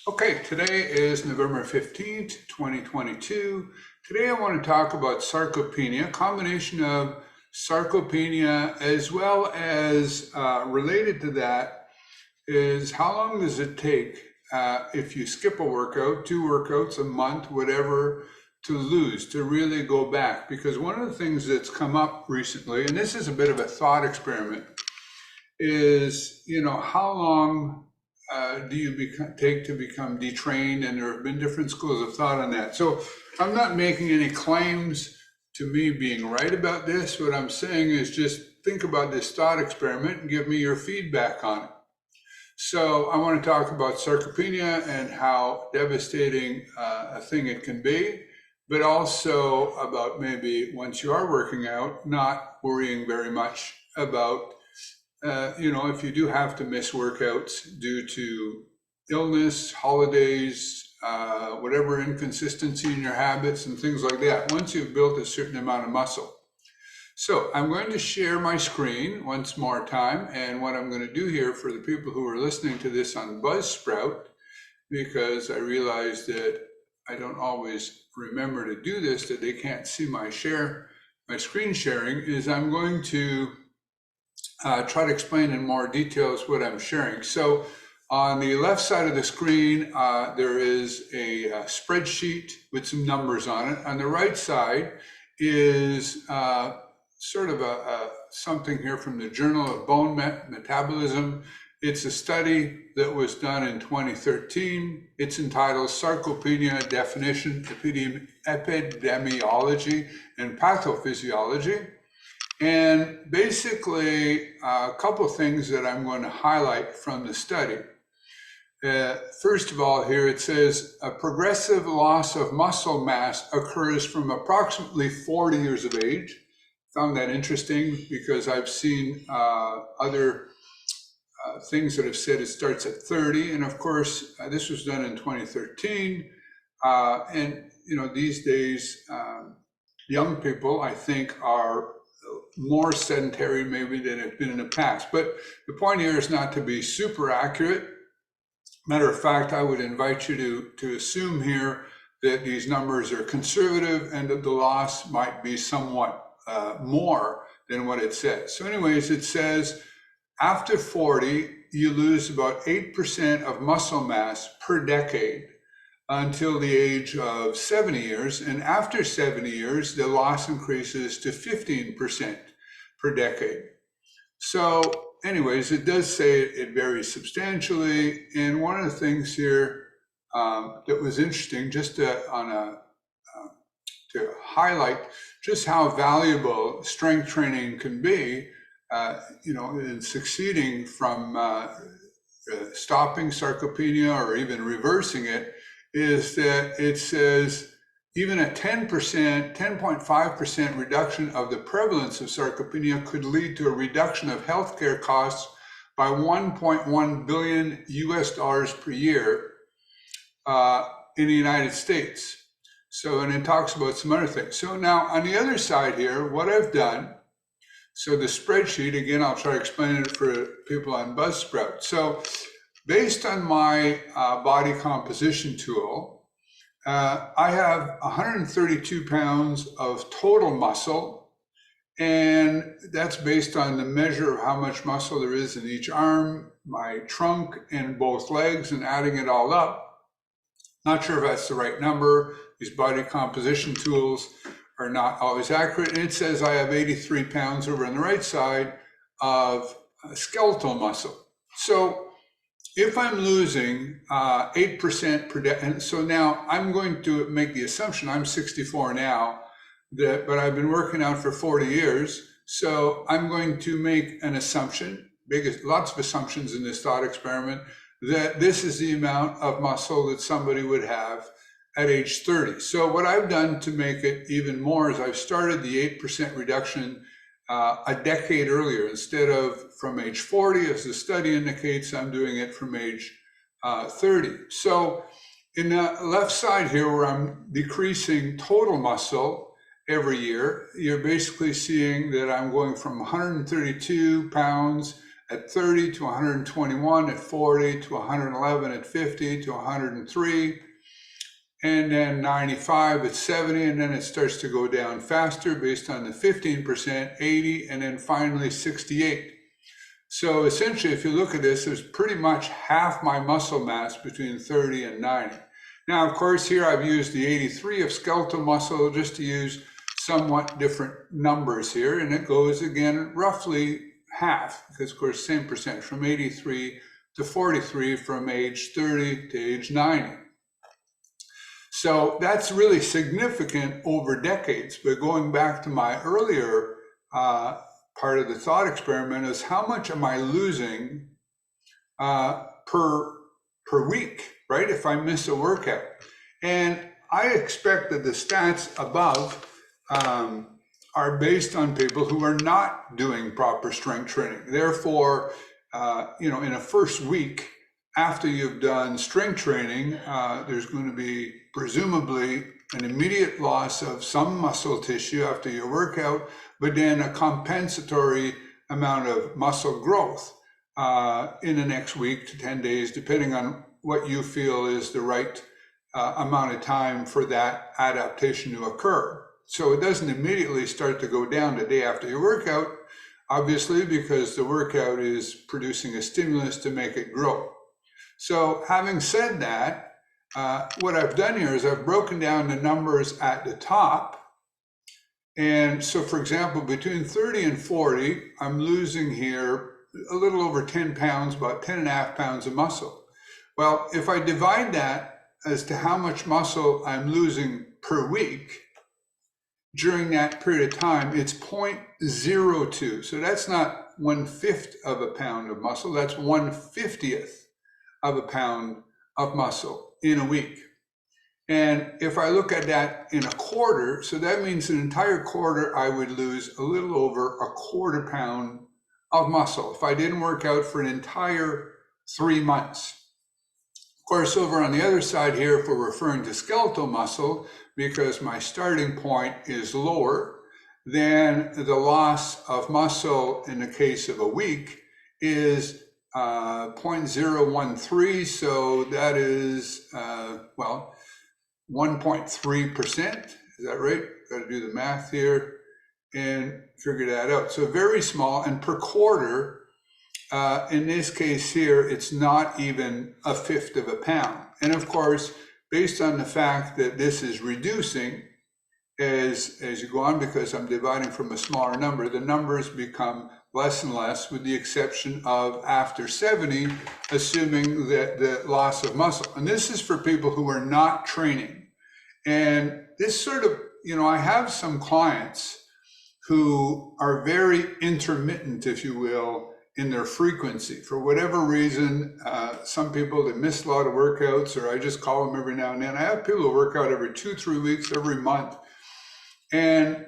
Okay, today is November 15th, 2022. Today I want to talk about sarcopenia, a combination of sarcopenia as well as related to that is how long does it take if you skip a workout, two workouts, a month, whatever, to lose, to really go back? Because one of the things that's come up recently, and this is a bit of a thought experiment, is, how long do you take to become detrained? And there have been different schools of thought on that. So I'm not making any claims to me being right about this. What I'm saying is just think about this thought experiment and give me your feedback on it. So I want to talk about sarcopenia and how devastating a thing it can be, but also about maybe once you are working out, not worrying very much about if you do have to miss workouts due to illness, holidays, whatever inconsistency in your habits and things like that, once you've built a certain amount of muscle. So I'm going to share my screen once more time. And what I'm going to do here for the people who are listening to this on Buzzsprout, because I realize that I don't always remember to do this, that they can't see my screen sharing, is I'm going to try to explain in more details what I'm sharing. So on the left side of the screen, there is a spreadsheet with some numbers on it. On the right side is sort of something here from the Journal of Bone Metabolism. It's a study that was done in 2013. It's entitled Sarcopenia Definition, Epidemiology, and Pathophysiology. And basically, a couple of things that I'm going to highlight from the study. First of all, here it says a progressive loss of muscle mass occurs from approximately 40 years of age. Found that interesting because I've seen other things that have said it starts at 30. And of course, this was done in 2013. And, these days, young people, I think, are more sedentary maybe than have been in the past. But the point here is not to be super accurate. Matter of fact, I would invite you to assume here that these numbers are conservative and that the loss might be somewhat more than what it says. So anyways, it says after 40, you lose about 8% of muscle mass per decade until the age of 70 years. And after 70 years, the loss increases to 15% per decade. So anyways, it does say it varies substantially. And one of the things here that was interesting, just to highlight just how valuable strength training can be, in succeeding from stopping sarcopenia or even reversing it, is that it says even a 10.5% reduction of the prevalence of sarcopenia could lead to a reduction of healthcare costs by $1.1 billion per year in the United States. So, and it talks about some other things. So now on the other side here, what I've done, so the spreadsheet, again, I'll try to explain it for people on Buzzsprout. So based on my body composition tool, I have 132 pounds of total muscle, and that's based on the measure of how much muscle there is in each arm, my trunk, and both legs, and adding it all up. Not sure if that's the right number. These body composition tools are not always accurate. And it says I have 83 pounds over on the right side of skeletal muscle. So if I'm losing 8% per day, and so now I'm going to make the assumption, I'm 64 now, but I've been working out for 40 years. So I'm going to make an assumption, lots of assumptions in this thought experiment, that this is the amount of muscle that somebody would have at age 30. So what I've done to make it even more is I've started the 8% reduction a decade earlier. Instead of from age 40, as the study indicates, I'm doing it from age 30. So in the left side here, where I'm decreasing total muscle every year, you're basically seeing that I'm going from 132 pounds at 30 to 121 at 40 to 111 at 50 to 103, and then 95 at 70, and then it starts to go down faster based on the 15%, 80, and then finally 68. So essentially, if you look at this, there's pretty much half my muscle mass between 30 and 90. Now, of course, here I've used the 83 of skeletal muscle just to use somewhat different numbers here, and it goes again roughly half, because of course, same percent, from 83 to 43 from age 30 to age 90. So that's really significant over decades. But going back to my earlier part of the thought experiment is how much am I losing per week, right? If I miss a workout. And I expect that the stats above are based on people who are not doing proper strength training. Therefore, in a first week after you've done strength training, there's going to be presumably an immediate loss of some muscle tissue after your workout, but then a compensatory amount of muscle growth in the next week to 10 days, depending on what you feel is the right amount of time for that adaptation to occur. So it doesn't immediately start to go down the day after your workout, obviously, because the workout is producing a stimulus to make it grow. So having said that, what I've done here is I've broken down the numbers at the top. And so, for example, between 30 and 40, I'm losing here a little over 10 pounds, about 10 and a half pounds of muscle. Well, if I divide that as to how much muscle I'm losing per week during that period of time, it's 0.02. So that's not 1/5 of a pound of muscle, that's 1/50th of a pound of muscle in a week. And if I look at that in a quarter, so that means an entire quarter, I would lose a little over a 1/4 pound of muscle if I didn't work out for an entire 3 months. Of course, over on the other side here, if we're referring to skeletal muscle, because my starting point is lower, then the loss of muscle in the case of a week is 0.013, so that is, 1.3%. Is that right? Got to do the math here and figure that out. So very small, and per quarter, in this case here, it's not even 1/5 of a pound. And of course, based on the fact that this is reducing as you go on, because I'm dividing from a smaller number, the numbers become less and less, with the exception of after 70, assuming that the loss of muscle. And this is for people who are not training. And this sort of, I have some clients who are very intermittent, if you will, in their frequency. For whatever reason, some people, they miss a lot of workouts, or I just call them every now and then. I have people who work out every 2-3 weeks, every month. And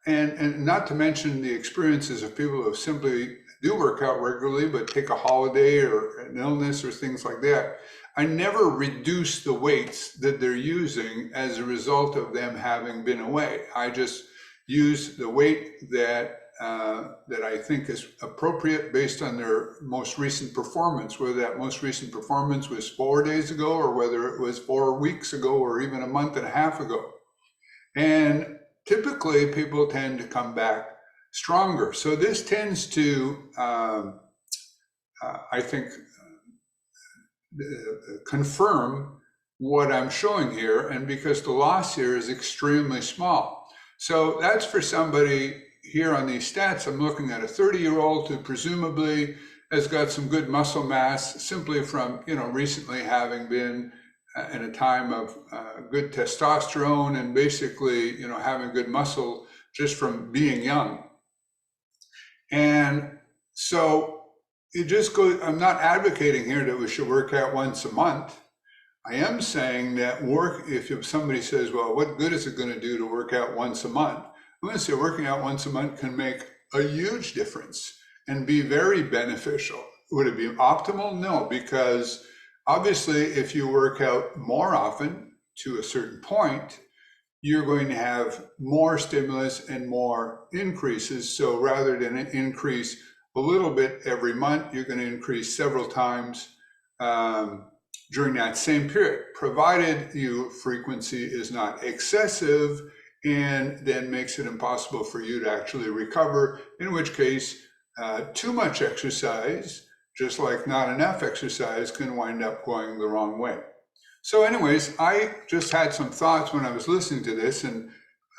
not to mention the experiences of people who simply do work out regularly, but take a holiday or an illness or things like that. I never reduce the weights that they're using as a result of them having been away. I just use the weight that I think is appropriate based on their most recent performance, whether that most recent performance was 4 days ago, or whether it was 4 weeks ago, or even a month and a half ago. And typically, people tend to come back stronger. So this tends to, I think, confirm what I'm showing here, and because the loss here is extremely small. So that's for somebody here on these stats. I'm looking at a 30-year-old who presumably has got some good muscle mass simply from, recently having been in a time of good testosterone and basically, having good muscle just from being young. And so it just goes, I'm not advocating here that we should work out once a month. I am saying that if somebody says, well, what good is it going to do to work out once a month? I'm going to say working out once a month can make a huge difference and be very beneficial. Would it be optimal? No, because obviously, if you work out more often to a certain point, you're going to have more stimulus and more increases. So rather than an increase a little bit every month. You're going to increase several times during that same period, provided your frequency is not excessive and then makes it impossible for you to actually recover, in which case too much exercise, just like not enough exercise, can wind up going the wrong way. So anyways, I just had some thoughts when I was listening to this and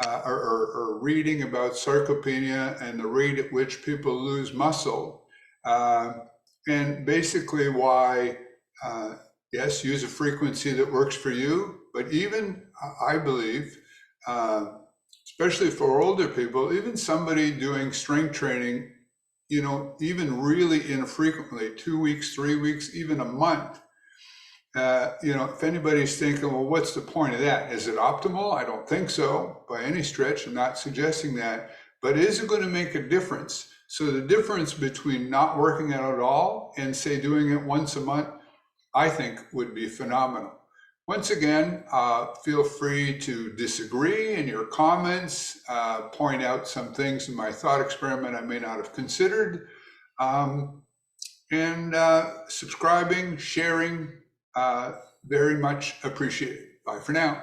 or reading about sarcopenia and the rate at which people lose muscle, and basically why, yes, use a frequency that works for you, but even, I believe, especially for older people, even somebody doing strength training, even really infrequently, 2 weeks, 3 weeks, even a month, if anybody's thinking, well, what's the point of that? Is it optimal? I don't think so by any stretch. I'm not suggesting that, but is it going to make a difference? So the difference between not working out at all and say doing it once a month, I think would be phenomenal. Once again, feel free to disagree in your comments, point out some things in my thought experiment I may not have considered, and subscribing, sharing, very much appreciated. Bye for now.